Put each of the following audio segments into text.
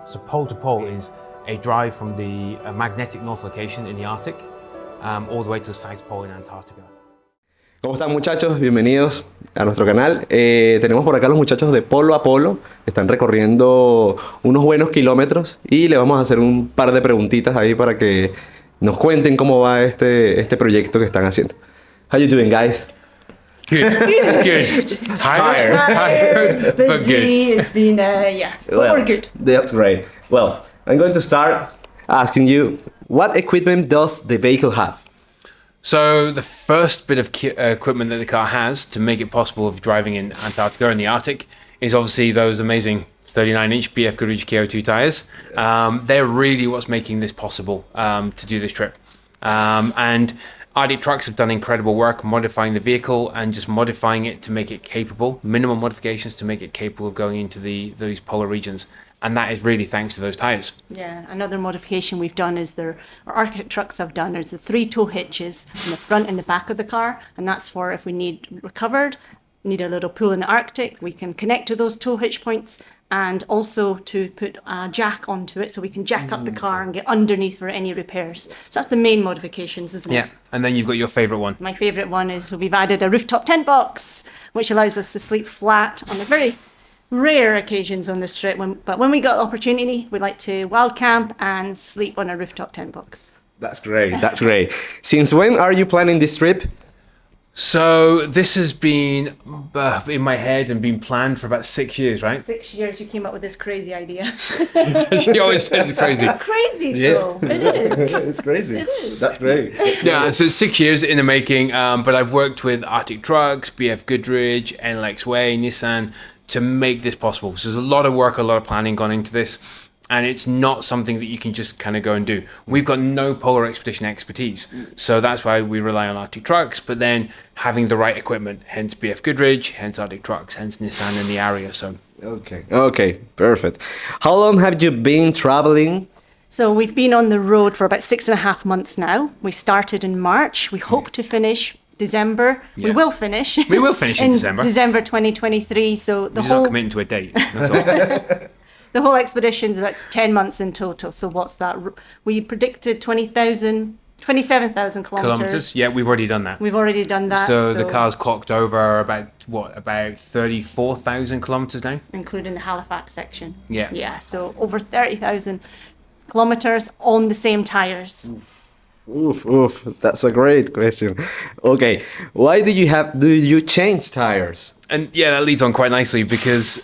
So pole to pole is a drive from the magnetic North location in the Arctic all the way to the South Pole in Antarctica. ¿Cómo están, muchachos? Bienvenidos a nuestro canal. Tenemos por acá los muchachos de Polo a Polo. Están recorriendo unos buenos kilómetros y le vamos a hacer un par de preguntitas ahí para que nos cuenten cómo va este proyecto que están haciendo. How you doing, guys? Good. Tired, but busy. good. It's been, but Well, we're good. That's great. Well, I'm going to start asking you, what equipment does the vehicle have? So the first bit of equipment that the car has to make it possible of driving in Antarctica and the Arctic is obviously those amazing 39-inch BF Goodrich KO2 tires. They're really what's making this possible to do this trip. And Arctic Trucks have done incredible work modifying the vehicle and just modifying it to make it capable, minimal modifications to make it capable of going into those polar regions. And that is really thanks to those tires. Yeah, another modification we've done is our Arctic trucks have done is the 3 tow hitches in the front and the back of the car, and that's for if we need a little pull in the Arctic, we can connect to those tow hitch points, and also to put a jack onto it so we can jack up the car and get underneath for any repairs. So that's the main modifications, isn't it? Yeah, and then you've got your favorite one. My favorite one is we've added a rooftop tent box, which allows us to sleep flat on the very rare occasions on this trip, but when we got the opportunity, we like to wild camp and sleep on a rooftop tent box. That's great. That's great. Since when are you planning this trip? So this has been in my head and been planned for about 6 years, right? 6 years you came up with this crazy idea. She always says it's crazy. It's crazy though. It is. It's crazy. It is. That's great. Yeah, so it's 6 years in the making, but I've worked with Arctic Trucks, BF Goodrich, NLX Way, Nissan to make this possible. So there's a lot of work, a lot of planning gone into this, and it's not something that you can just kind of go and do. We've got no polar expedition expertise, so that's why we rely on Arctic Trucks, but then having the right equipment, hence BF Goodrich, hence Arctic Trucks, hence Nissan and the Ariya. So Okay, perfect. How long have you been traveling? So we've been on the road for about 6.5 months now. We started in March. We hope to finish December. Yeah. We will finish. We will finish in December. December 2023. So We're just not committing to a date. That's all. the whole expedition's about 10 months in total. So what's that? We predicted 27,000 kilometers. Kilometers? Yeah, we've already done that. We've already done that. So the car's clocked over about 34,000 kilometers now? Including the Halifax section. Yeah. Yeah, so over 30,000 kilometers on the same tires. Oof, that's a great question. Okay, why do you change tires? And yeah, that leads on quite nicely because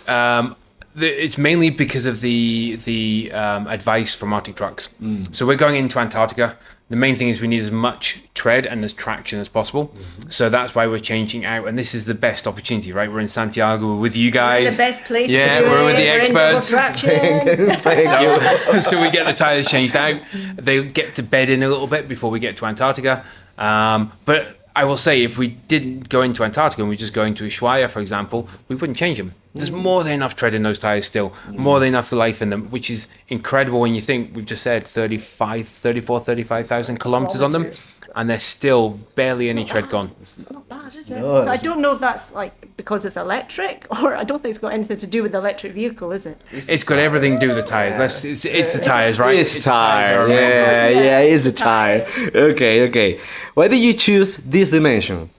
it's mainly because of the advice from Arctic Trucks. So we're going into Antarctica. The main thing is we need as much tread and as traction as possible. So that's why we're changing out. And this is the best opportunity, right? We're in Santiago. We're with you guys. We're the best place to do we're with the We're experts. In So we get the tires changed out. They get to bed in a little bit before we get to Antarctica. But I will say, if we didn't go into Antarctica and we just go into Ushuaia, for example, we wouldn't change them. There's more than enough tread in those tires still, more than enough life in them, which is incredible when you think we've just said 35,000 kilometers on them, and there's still barely any tread gone. It's not bad, is it? So I don't know if that's like because it's electric, or I don't think it's got anything to do with the electric vehicle, is it? It's got everything to do with the tires. It's the tires, right? It's tire. Yeah, it's a tire. Okay. Why did you choose this dimension?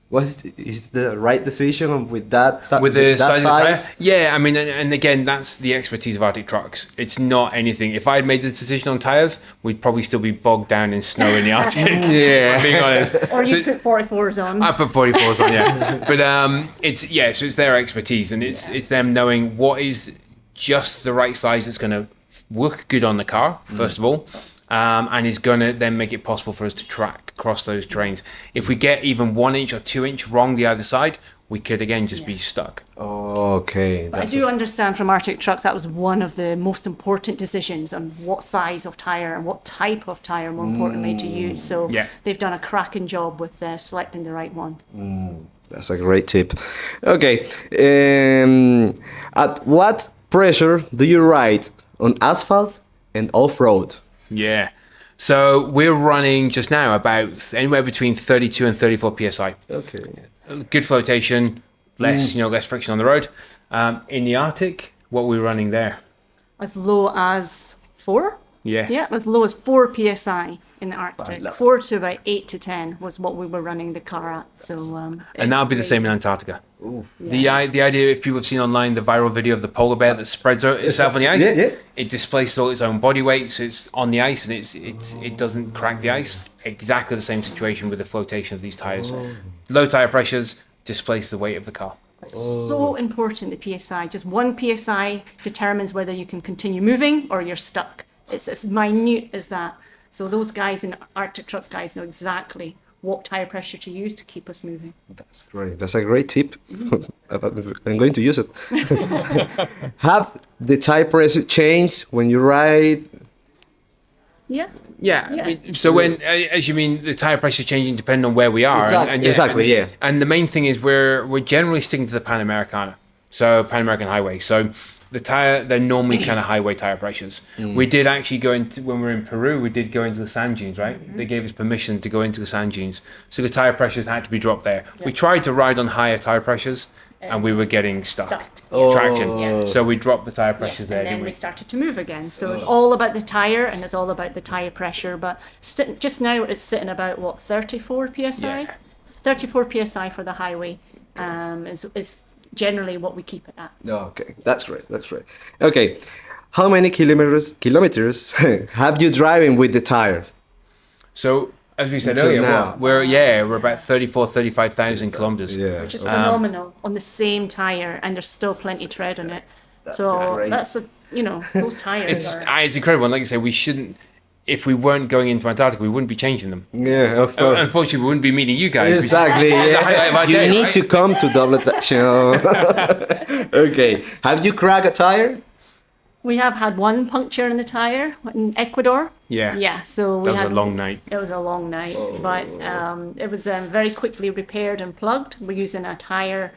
Is the right decision with that with the that size of the tire? Yeah, I mean, and again, that's the expertise of Arctic Trucks. It's not anything. If I had made the decision on tires, we'd probably still be bogged down in snow in the Arctic. Yeah, being honest. Or you put 44s on. I put 44s on, yeah. But so it's their expertise, and it's them knowing what is just the right size that's going to work good on the car, first of all. And is going to then make it possible for us to track across those terrains. If we get even 1 inch or 2 inch wrong the either side, we could again just be stuck. Okay. But I do understand from Arctic Trucks that was one of the most important decisions on what size of tire and what type of tire, more importantly, to use. So they've done a cracking job with selecting the right one. That's a great tip. Okay. At what pressure do you ride on asphalt and off-road? Yeah. So we're running just now about anywhere between 32 and 34 PSI. Okay. Good flotation, less friction on the road. In the Arctic, what we're running there? as low as 4. Yes. Yeah, as low as 4 psi in the Arctic. love 4 to about 8 to 10 was what we were running the car at. So, And that'll be the same in Antarctica. The idea, if people have seen online the viral video of the polar bear that spreads itself on the ice, Yeah. it displaces all its own body weight, so it's on the ice and it doesn't crack the ice. Exactly the same situation with the flotation of these tires. Low tire pressures displace the weight of the car. So important, the PSI. Just 1 PSI determines whether you can continue moving or you're stuck. It's as minute as that. So those guys in Arctic trucks guys know exactly what tire pressure to use to keep us moving. That's great. That's a great tip. I'm going to use it. Have the tire pressure changed when you ride? Yeah. Yeah. Yeah. I mean, so when, as you mean, the tire pressure changing depending on where we are. Exactly, yeah. And the main thing is we're generally sticking to the Panamericana, so Pan American Highway. So the tire, they're normally kind of highway tire pressures. We did actually go into, when we were in Peru, we did go into the sand dunes, right? They gave us permission to go into the sand dunes. So the tire pressures had to be dropped there. We tried to ride on higher tire pressures and we were getting stuck. Traction. Yeah. So we dropped the tire pressures there, And then didn't we we? started to move again. So it's all about the tire and it's all about the tire pressure. But just now it's sitting about, what, 34 PSI? Yeah. 34 PSI for the highway is generally what we keep it at. Okay, that's great. That's great. Okay, how many kilometers have you driven with the tires? So as we said Until earlier, now. we're about 35,000 kilometers. Yeah. Which is phenomenal on the same tire, and there's still plenty tread on it. So great. that's those tires are. It's incredible. And like I say, we shouldn't. If we weren't going into Antarctica, we wouldn't be changing them. Yeah, of course. Unfortunately, we wouldn't be meeting you guys. Exactly. The highlight of our You day, need right? to come to double traction. Okay. Have you cracked a tire? We have had one puncture in the tire in Ecuador. Yeah. Yeah. So we That was had a long night. It was a long night, but it was very quickly repaired and plugged. We're using a tire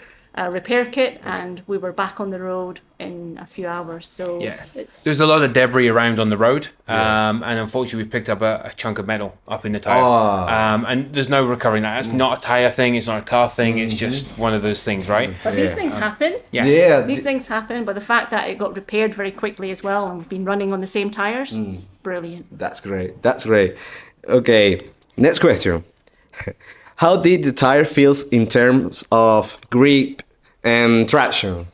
repair kit, and we were back on the road in a few hours. So Yeah. it's There's a lot of debris around on the road, and unfortunately, we picked up a chunk of metal up in the tire. And there's no recovering that. It's not a tire thing. It's not a car thing. It's just one of those things, right? But these things happen. Yeah. Yeah. These things happen, but the fact that it got repaired very quickly as well, and we've been running on the same tires, brilliant. That's great. That's great. Okay. Next question. How did the tire feels in terms of grip and traction?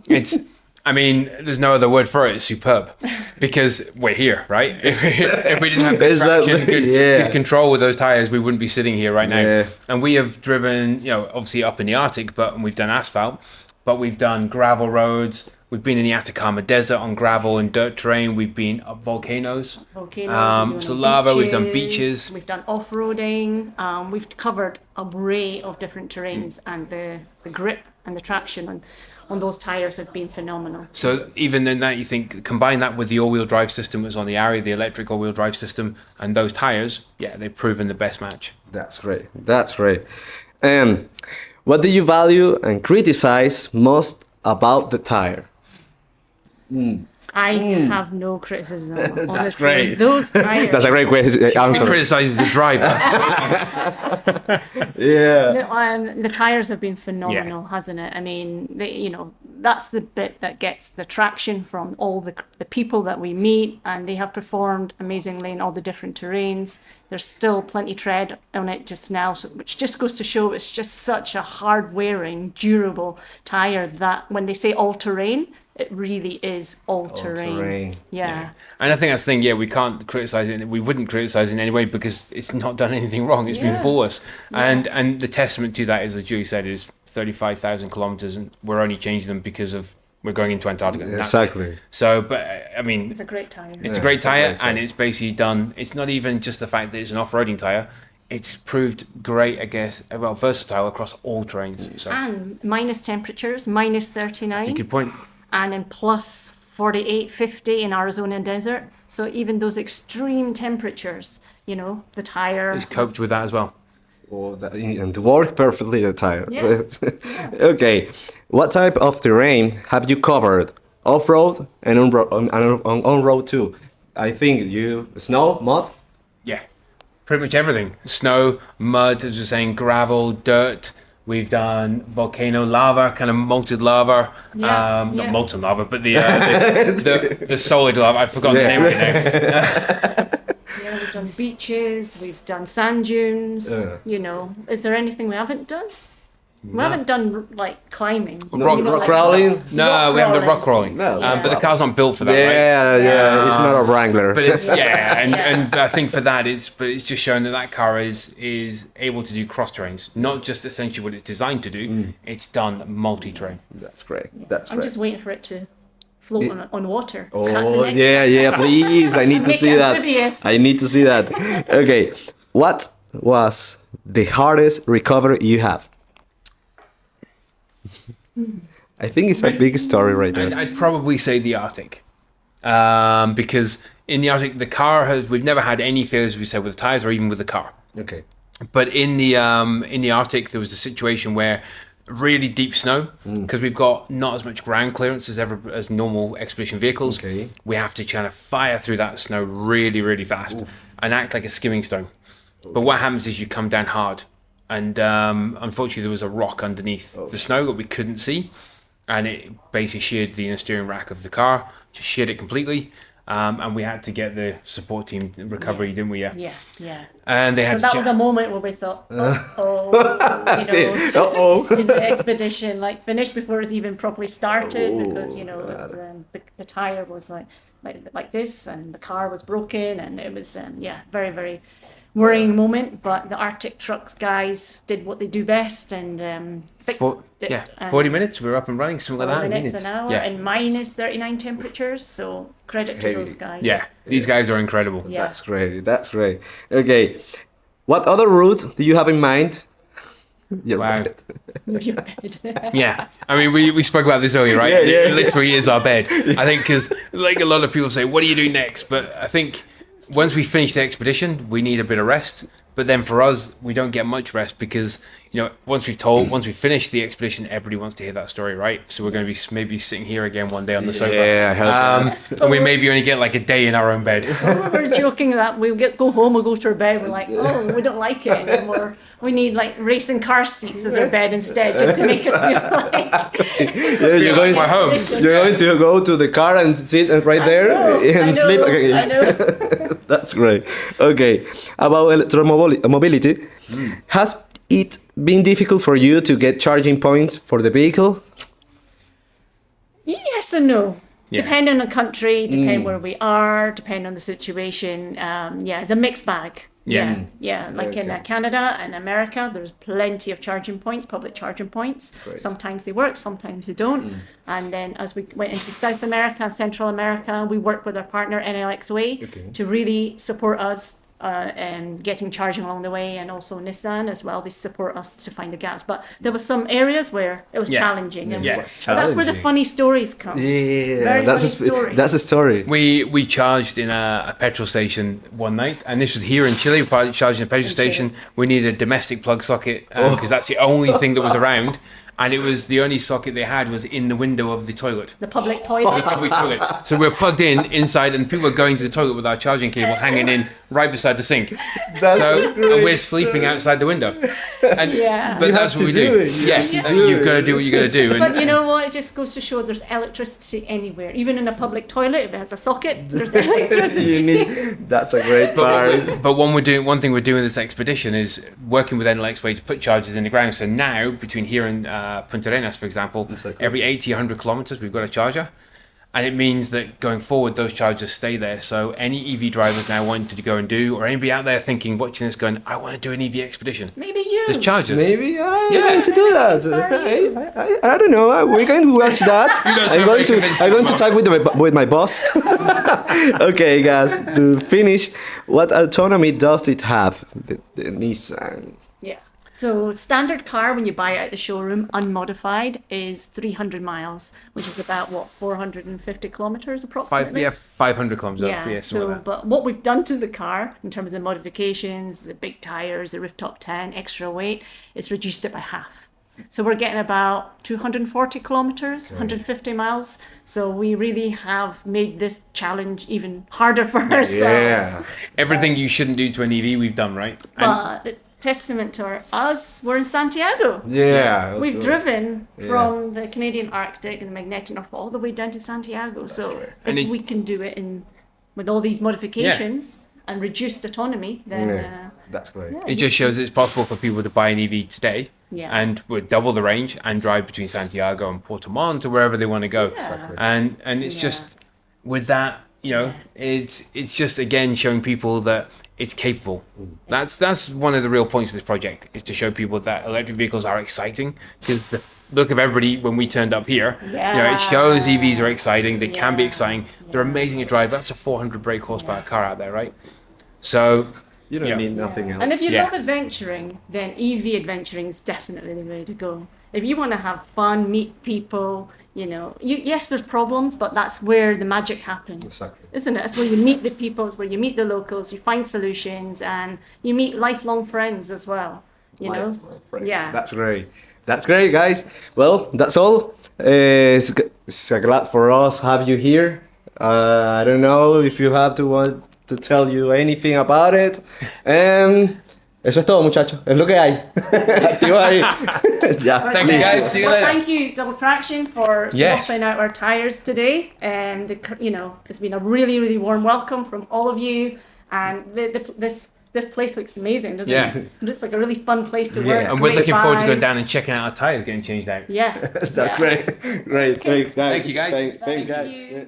It's, I mean, there's no other word for it. It's superb, because we're here, right? If we didn't have good Exactly, traction, good control with those tires, we wouldn't be sitting here right now. Yeah. And we have driven, obviously up in the Arctic, and we've done asphalt, but we've done gravel roads. We've been in the Atacama Desert on gravel and dirt terrain. We've been up volcanoes. Volcanoes, So lava, we've done beaches. We've done off-roading. We've covered an array of different terrains, and the grip and the traction on those tires have been phenomenal. So even in that, you think, combine that with the all-wheel drive system that's on the Ariya, the electric all-wheel drive system, and those tires, yeah, they've proven the best match. That's great. That's great. What do you value and criticize most about the tire? I have no criticism. Honestly, great. Those tires. That's a great question. He Answer. criticizes the driver. Yeah. The tires have been phenomenal, hasn't it? I mean, that's the bit that gets the traction from all the people that we meet, and they have performed amazingly in all the different terrains. There's still plenty tread on it just now, which just goes to show it's just such a hard-wearing, durable tire that when they say all-terrain, it really is all-terrain. All-terrain. Yeah. And I think that's the thing, we can't criticize it. We wouldn't criticize it in any way because it's not done anything wrong. It's been flawless. And the testament to that, is, as Julie said, is 35,000 kilometers, and we're only changing them because we're going into Antarctica. Exactly. So, but I mean, It's a great tire. it's a great tire, great tire. and it's basically done. It's not even just the fact that it's an off-roading tire. It's proved great, I guess, versatile across all terrains. So And minus temperatures, minus 39. that's a good point. And in plus 48, 50 in Arizona desert. So even those extreme temperatures, the tire It's coped with that as well. And to work perfectly the tire. Yeah. Okay. What type of terrain have you covered? Off-road and on-road too. I think snow, mud. Yeah, pretty much everything. Snow, mud, as you're saying, gravel, dirt, We've done volcano lava, kind of molten lava. Yeah, Not yeah. molten lava, but the solid lava. I've forgotten the name of it now. Yeah, we've done beaches, we've done sand dunes. You know, is there anything we haven't done? We haven't done like climbing. Rock crawling? No, we haven't done rock crawling. No. But the car's not built for that, right? Yeah. It's not a Wrangler. But it's and Yeah. I think for that it's just showing that car is able to do cross terrains, not just essentially what it's designed to do. It's done multi-terrain. That's great. That's I'm great. just waiting for it to float on water. That's the Oh, next yeah, please. I need to Make see it that. amphibious. I need to see that. Okay. What was the hardest recovery you have? I think it's a big story right there. I'd probably say the Arctic, because in the Arctic we've never had any failures, we said, with the tires or even with the car. Okay. But in the Arctic, there was a situation where really deep snow, because we've got not as much ground clearance as normal expedition vehicles. Okay. We have to kind of fire through that snow really, really fast and act like a skimming stone. But what happens is you come down hard, and unfortunately there was a rock underneath the snow that we couldn't see, and it basically sheared the inner steering rack of the car, just sheared it completely. And we had to get the support team recovery, didn't we? Yeah. And they had So that to was a moment where we thought, is the expedition like finished before it's even properly started? Because it's, the tire was like this, and the car was broken, and it was very, very worrying moment. But the Arctic Trucks guys did what they do best and fixed it. Yeah, and 40 minutes, we were up and running, something like 4 that. minutes an hour Yeah. and minus 39 temperatures. So credit to those guys. Yeah, these guys are incredible. Yeah. That's great. That's great. Okay. What other route do you have in mind? Your Wow. bed. Your bed. Yeah, I mean, we spoke about this earlier, right? Yeah. It literally is our bed. I think because like a lot of people say, what do you do next? But I think once we finish the expedition, we need a bit of rest. But then for us, we don't get much rest because, once we finish the expedition, everybody wants to hear that story, right? So we're going to be maybe sitting here again one day on the sofa. Yeah, I heard and we maybe only get like a day in our own bed. We were joking that go home, we'll go to our bed. We're like, we don't like it anymore. We need like racing car seats as our bed instead, just to make us feel like You're going. my home. You're going to go to the car and sit right there and sleep. Okay. I know. That's great. Okay. About electromobility, has it been difficult for you to get charging points for the vehicle? Yes and no. Yeah. Depending on the country, depending where we are, depending on the situation. It's a mixed bag. Yeah. Like in Canada and America, there's plenty of charging points, public charging points. Great. Sometimes they work, sometimes they don't. And then as we went into South America and Central America, we worked with our partner NLXWay to really support us getting charging along the way, and also Nissan as well. They support us to find the gaps. But there were some areas where it was challenging. And Yeah. but that's where the funny stories come. Yeah, Very that's funny story. that's a story. We charged in a petrol station one night, and this was here in Chile. We charged in a petrol station. We needed a domestic plug socket because that's the only thing that was around, and it was the only socket they had was in the window of the toilet. The public toilet. Public toilet. So we're plugged in inside, and people were going to the toilet with our charging cable hanging in right beside the sink. And we're sleeping outside the window. And, Yeah. But You that's have what we to do do. it. You Yeah, have to do you've got to it. do what you got to do. But you know what? It just goes to show there's electricity anywhere. Even in a public toilet, if it has a socket, there's electricity. You need. That's a great part. But one thing we're doing this expedition is working with NLXWay to put chargers in the ground. So now, between here and Punta Arenas, for example, every 80, 100 kilometers, we've got a charger. And it means that going forward, those chargers stay there. So any EV drivers now wanting to go and do, or anybody out there thinking, watching this going, I want to do an EV expedition. Maybe you. There's chargers. Maybe I'm Yeah. going to do that. I don't know. We're going to watch that. don't I'm sound going very to convincing, I'm going to Mark. talk with my boss. Okay, guys. To finish, what autonomy does it have? The Nissan. Yeah. So standard car when you buy it at the showroom, unmodified, is 300 miles, which is about 450 kilometers approximately. 500 kilometers. Yeah. something So, like that. but what we've done to the car in terms of modifications, the big tires, the rooftop tent, extra weight, it's reduced it by half. So we're getting about 240 kilometers, 150 miles. So we really have made this challenge even harder for ourselves. Yeah. Everything you shouldn't do to an EV, we've done, right? And But testament to us. We're in Santiago. Yeah. We've driven from the Canadian Arctic and the magnetic North Pole all the way down to Santiago. So And if we can do it with all these modifications and reduced autonomy, then That's great. It just shows it's possible for people to buy an EV today and with double the range and drive between Santiago and Puerto Montt or wherever they want to go. Exactly. And it's just with that, you know, it's just again showing people that it's capable. That's one of the real points of this project, is to show people that electric vehicles are exciting, because the look of everybody when we turned up here, you know, it shows EVs are exciting. They can be exciting. They're amazing to drive. That's a 400 brake horsepower car out there, right? So You don't need nothing else. And if you love adventuring, then EV adventuring is definitely the way to go. If you want to have fun, meet people, you know, yes, there's problems, but that's where the magic happens, Exactly. isn't it? It's where you meet the people, it's where you meet the locals, you find solutions, and you meet lifelong friends as well. You know, yeah. That's great. That's great, guys. Well, that's all. It's glad for us have you here. I don't know if you have to want to tell you anything about it. Eso es todo, muchachos. Es lo que hay. Activa ahí. Ya. Thank you, guys. See you later. Thank you, Double Traction, for swapping out our tires today. And you know, it's been a really, really warm welcome from all of you. And this place looks amazing, doesn't it? It looks like a really fun place to work. And we're looking forward to going vibes. down and checking out our tires getting changed out. Yeah. That's great. Great. Thank you, guys. Thank you, Thank guys. you. Yeah.